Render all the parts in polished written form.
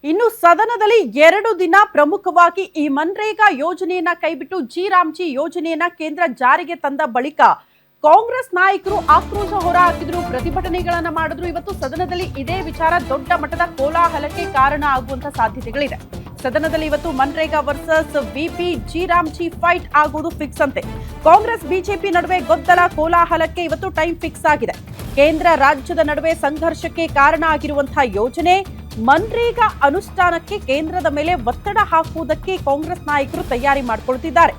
ಇನ್ನು ಸದನದಲ್ಲಿ 2 ದಿನ ಪ್ರಮುಖವಾಗಿ ಈ ಮನ್ರೇಗಾ ಯೋಜನೆಯನ್ನ ಕೈಬಿಟ್ಟು ಜಿ ಯೋಜನೆಯನ್ನ ಕೇಂದ್ರ ಜಾರಿಗೆ ತಂದ ಬಳಿಕ ಕಾಂಗ್ರೆಸ್ ನಾಯಕರು ಆಕ್ರೋಶ ಹೊರಹಾಕಿದ್ರು, ಪ್ರತಿಭಟನೆಗಳನ್ನ ಮಾಡಿದ್ರು. ಇವತ್ತು ಸದನದಲ್ಲಿ ಇದೇ ವಿಚಾರ ದೊಡ್ಡ ಮಟ್ಟದ ಕೋಲಾಹಲಕ್ಕೆ ಕಾರಣ ಆಗುವಂತ ಸಾಧ್ಯತೆಗಳಿದೆ. ಸದನದಲ್ಲಿ ಇವತ್ತು ಮನ್ರೇಗಾ ವರ್ಸಸ್ ಜಿ ಫೈಟ್ ಆಗುವುದು ಫಿಕ್ಸ್ ಅಂತೆ. ಕಾಂಗ್ರೆಸ್ ಬಿಜೆಪಿ ನಡುವೆ ಗೊಂದಲ ಕೋಲಾಹಲಕ್ಕೆ ಇವತ್ತು ಟೈಮ್ ಫಿಕ್ಸ್ ಆಗಿದೆ. ಕೇಂದ್ರ ರಾಜ್ಯದ ನಡುವೆ ಸಂಘರ್ಷಕ್ಕೆ ಕಾರಣ ಆಗಿರುವಂತಹ ಯೋಜನೆ ಮನ್ರೇಗಾ ಅನುಷ್ಠಾನಕ್ಕೆ ಕೇಂದ್ರದ ಮೇಲೆ ಒತ್ತಡ ಹಾಕುವುದಕ್ಕೆ ಕಾಂಗ್ರೆಸ್ ನಾಯಕರು ತಯಾರಿ ಮಾಡಿಕೊಳ್ಳುತ್ತಿದ್ದಾರೆ.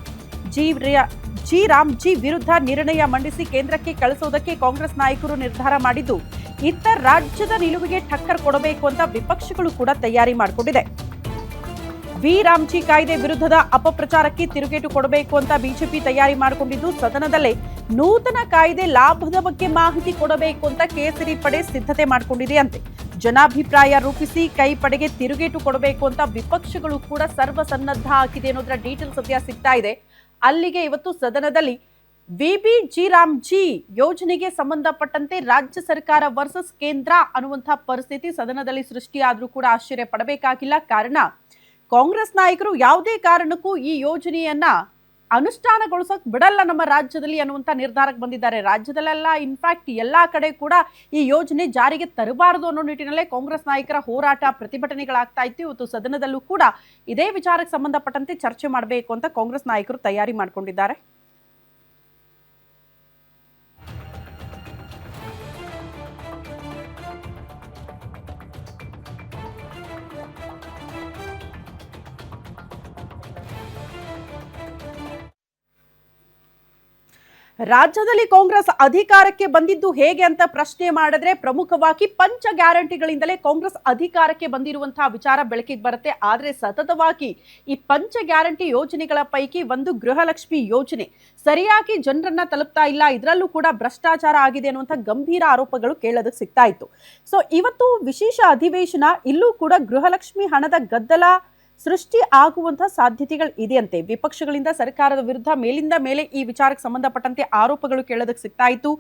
ಜಿ ವಿರುದ್ಧ ನಿರ್ಣಯ ಮಂಡಿಸಿ ಕೇಂದ್ರಕ್ಕೆ ಕಳಿಸುವುದಕ್ಕೆ ಕಾಂಗ್ರೆಸ್ ನಾಯಕರು ನಿರ್ಧಾರ ಮಾಡಿದ್ದು, ಇತ್ತ ರಾಜ್ಯದ ನಿಲುವಿಗೆ ಟಕ್ಕರ್ ಕೊಡಬೇಕು ಅಂತ ವಿಪಕ್ಷಗಳು ಕೂಡ ತಯಾರಿ ಮಾಡಿಕೊಂಡಿದೆ. ಜಿ ಕಾಯ್ದೆ ವಿರುದ್ಧದ ಅಪಪ್ರಚಾರಕ್ಕೆ ತಿರುಗೇಟು ಕೊಡಬೇಕು ಅಂತ ಬಿಜೆಪಿ ತಯಾರಿ ಮಾಡಿಕೊಂಡಿದ್ದು, ಸದನದಲ್ಲೇ ನೂತನ ಕಾಯ್ದೆ ಲಾಭದ ಬಗ್ಗೆ ಮಾಹಿತಿ ಕೊಡಬೇಕು ಅಂತ ಕೇಸರಿ ಪಡೆ ಸಿದ್ಧತೆ ಮಾಡಿಕೊಂಡಿದೆ ಅಂತೆ. ಜನಾಭಿಪ್ರಾಯ ರೂಪಿಸಿ ಕೈ ಪಡೆಗೆ ತಿರುಗೇಟು ಕೊಡಬೇಕು ಅಂತ ವಿಪಕ್ಷಗಳು ಕೂಡ ಸರ್ವಸನ್ನದ್ಧ ಹಾಕಿದೆ ಅನ್ನೋದರ ಡೀಟೇಲ್ ಸದ್ಯ ಸಿಗ್ತಾ ಇದೆ. ಅಲ್ಲಿಗೆ ಇವತ್ತು ಸದನದಲ್ಲಿ ಜಿ ಯೋಜನೆಗೆ ಸಂಬಂಧಪಟ್ಟಂತೆ ರಾಜ್ಯ ಸರ್ಕಾರ ವರ್ಸಸ್ ಕೇಂದ್ರ ಅನ್ನುವಂತಹ ಪರಿಸ್ಥಿತಿ ಸದನದಲ್ಲಿ ಸೃಷ್ಟಿಯಾದ್ರೂ ಕೂಡ ಆಶ್ಚರ್ಯ ಪಡಬೇಕಾಗಿಲ್ಲ. ಕಾರಣ ಕಾಂಗ್ರೆಸ್ ನಾಯಕರು ಯಾವುದೇ ಕಾರಣಕ್ಕೂ ಈ ಯೋಜನೆಯನ್ನ ಅನುಷ್ಠಾನಗೊಳಿಸೋಕೆ ಬಿಡಲ್ಲ ನಮ್ಮ ರಾಜ್ಯದಲ್ಲಿ ಅನ್ನುವಂಥ ನಿರ್ಧಾರಕ್ಕೆ ಬಂದಿದ್ದಾರೆ. ರಾಜ್ಯದಲ್ಲೆಲ್ಲ ಇನ್ಫ್ಯಾಕ್ಟ್ ಎಲ್ಲಾ ಕಡೆ ಕೂಡ ಈ ಯೋಜನೆ ಜಾರಿಗೆ ತರಬಾರದು ಅನ್ನೋ ನಿಟ್ಟಿನಲ್ಲೇ ಕಾಂಗ್ರೆಸ್ ನಾಯಕರ ಹೋರಾಟ ಪ್ರತಿಭಟನೆಗಳಾಗ್ತಾ ಇತ್ತು. ಇವತ್ತು ಸದನದಲ್ಲೂ ಕೂಡ ಇದೇ ವಿಚಾರಕ್ಕೆ ಸಂಬಂಧಪಟ್ಟಂತೆ ಚರ್ಚೆ ಮಾಡಬೇಕು ಅಂತ ಕಾಂಗ್ರೆಸ್ ನಾಯಕರು ತಯಾರಿ ಮಾಡಿಕೊಂಡಿದ್ದಾರೆ. ರಾಜ್ಯದಲ್ಲಿ ಕಾಂಗ್ರೆಸ್ ಅಧಿಕಾರಕ್ಕೆ ಬಂದಿದ್ದು ಹೇಗೆ ಅಂತ ಪ್ರಶ್ನೆ ಮಾಡಿದ್ರೆ ಪ್ರಮುಖವಾಗಿ ಪಂಚ ಗ್ಯಾರಂಟಿಗಳಿಂದಲೇ ಕಾಂಗ್ರೆಸ್ ಅಧಿಕಾರಕ್ಕೆ ಬಂದಿರುವಂತಹ ವಿಚಾರ ಬೆಳಕಿಗೆ ಬರುತ್ತೆ. ಆದರೆ ಸತತವಾಗಿ ಈ ಪಂಚ ಗ್ಯಾರಂಟಿ ಯೋಜನೆಗಳ ಪೈಕಿ ಒಂದು ಗೃಹಲಕ್ಷ್ಮಿ ಯೋಜನೆ ಸರಿಯಾಗಿ ಜನರನ್ನ ತಲುಪ್ತಾ ಇಲ್ಲ, ಇದರಲ್ಲೂ ಕೂಡ ಭ್ರಷ್ಟಾಚಾರ ಆಗಿದೆ ಅನ್ನುವಂಥ ಗಂಭೀರ ಆರೋಪಗಳು ಕೇಳೋದಕ್ಕೆ ಸಿಗ್ತಾ ಇತ್ತು. ಸೊ ಇವತ್ತು ವಿಶೇಷ ಅಧಿವೇಶನ, ಇಲ್ಲೂ ಕೂಡ ಗೃಹಲಕ್ಷ್ಮಿ ಹಣದ ಗದ್ದಲ ಸೃಷ್ಟಿ ಆಗುವಂತಹ ಸಾಧ್ಯತೆಗಳು ಇದೆಯಂತೆ. ವಿಪಕ್ಷಗಳಿಂದ ಸರ್ಕಾರದ ವಿರುದ್ಧ ಮೇಲಿಂದ ಮೇಲೆ ಈ ವಿಚಾರಕ್ಕೆ ಸಂಬಂಧಪಟ್ಟಂತೆ ಆರೋಪಗಳು ಕೇಳೋದಕ್ಕೆ ಸಿಗ್ತಾ ಇತ್ತು.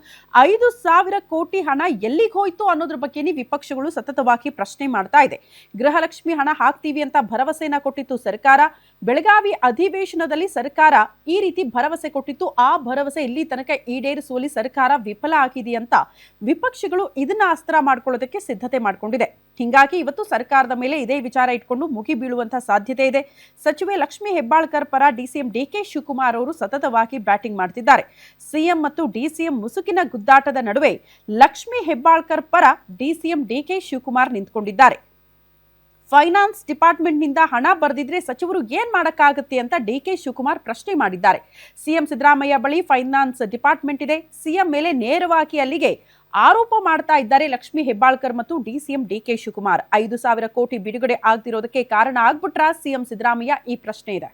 5,000 ಕೋಟಿ ಹಣ ಎಲ್ಲಿಗೆ ಹೋಯ್ತು ಅನ್ನೋದ್ರ ಬಗ್ಗೆ ವಿಪಕ್ಷಗಳು ಸತತವಾಗಿ ಪ್ರಶ್ನೆ ಮಾಡ್ತಾ ಇದೆ. ಗೃಹಲಕ್ಷ್ಮಿ ಹಣ ಹಾಕ್ತೀವಿ ಅಂತ ಭರವಸೆಯನ್ನ ಕೊಟ್ಟಿತ್ತು ಸರ್ಕಾರ. ಬೆಳಗಾವಿ ಅಧಿವೇಶನದಲ್ಲಿ ಸರ್ಕಾರ ಈ ರೀತಿ ಭರವಸೆ ಕೊಟ್ಟಿತ್ತು. ಆ ಭರವಸೆ ಇಲ್ಲಿ ತನಕ ಈಡೇರಿಸುವಲ್ಲಿ ಸರ್ಕಾರ ವಿಫಲ ಆಗಿದೆ ಅಂತ ವಿಪಕ್ಷಗಳು ಇದನ್ನ ಅಸ್ತ್ರ ಮಾಡ್ಕೊಳ್ಳೋದಕ್ಕೆ ಸಿದ್ಧತೆ ಮಾಡ್ಕೊಂಡಿದೆ. ಹಿಂಗಾಗಿ ಇವತ್ತು ಸರ್ಕಾರದ ಮೇಲೆ ಇದೇ ವಿಚಾರ ಇಟ್ಕೊಂಡು ಮುಗಿ ಬೀಳುವಂತಹ ಸಾಧ್ಯತೆ ಇದೆ. ಸಚಿವೆ ಲಕ್ಷ್ಮೀ ಹೆಬ್ಬಾಳ್ಕರ್ ಪರ ಡಿಸಿಎಂ ಡಿಕೆ ಶಿವಕುಮಾರ್ ಅವರು ಸತತವಾಗಿ ಬ್ಯಾಟಿಂಗ್ ಮಾಡ್ತಿದ್ದಾರೆ. ಸಿಎಂ ಮತ್ತು ಡಿಸಿಎಂ ಮುಸುಕಿನ ಗುದ್ದಾಟದ ನಡುವೆ ಲಕ್ಷ್ಮೀ ಹೆಬ್ಬಾಳ್ಕರ್ ಪರ ಡಿಸಿಎಂ ಡಿಕೆ ಶಿವಕುಮಾರ್ ನಿಂತ್ಕೊಂಡಿದ್ದಾರೆ. ಫೈನಾನ್ಸ್ ಡಿಪಾರ್ಟ್ಮೆಂಟ್ನಿಂದ ಹಣ ಬರೆದಿದ್ರೆ ಸಚಿವರು ಏನ್ ಮಾಡಕ್ಕಾಗುತ್ತೆ ಅಂತ ಡಿಕೆ ಶಿವಕುಮಾರ್ ಪ್ರಶ್ನೆ ಮಾಡಿದ್ದಾರೆ. ಸಿಎಂ ಸಿದ್ದರಾಮಯ್ಯ ಬಳಿ ಫೈನಾನ್ಸ್ ಡಿಪಾರ್ಟ್ಮೆಂಟ್ ಇದೆ. ಸಿಎಂ ಮೇಲೆ ನೇರವಾಗಿ ಅಲ್ಲಿಗೆ ಆರೋಪ ಮಾಡ್ತಾ ಇದ್ದಾರೆ ಲಕ್ಷ್ಮೀ ಹೆಬ್ಬಾಳ್ಕರ್ ಮತ್ತು ಡಿಸಿಎಂ ಡಿಕೆ ಶಿವಕುಮಾರ್. 5,000 ಕೋಟಿ ಬಿಡುಗಡೆ ಆಗ್ತಿರೋದಕ್ಕೆ ಕಾರಣ ಆಗ್ಬಿಟ್ರಾ ಸಿಎಂ ಸಿದ್ದರಾಮಯ್ಯ? ಈ ಪ್ರಶ್ನೆ ಇದೆ.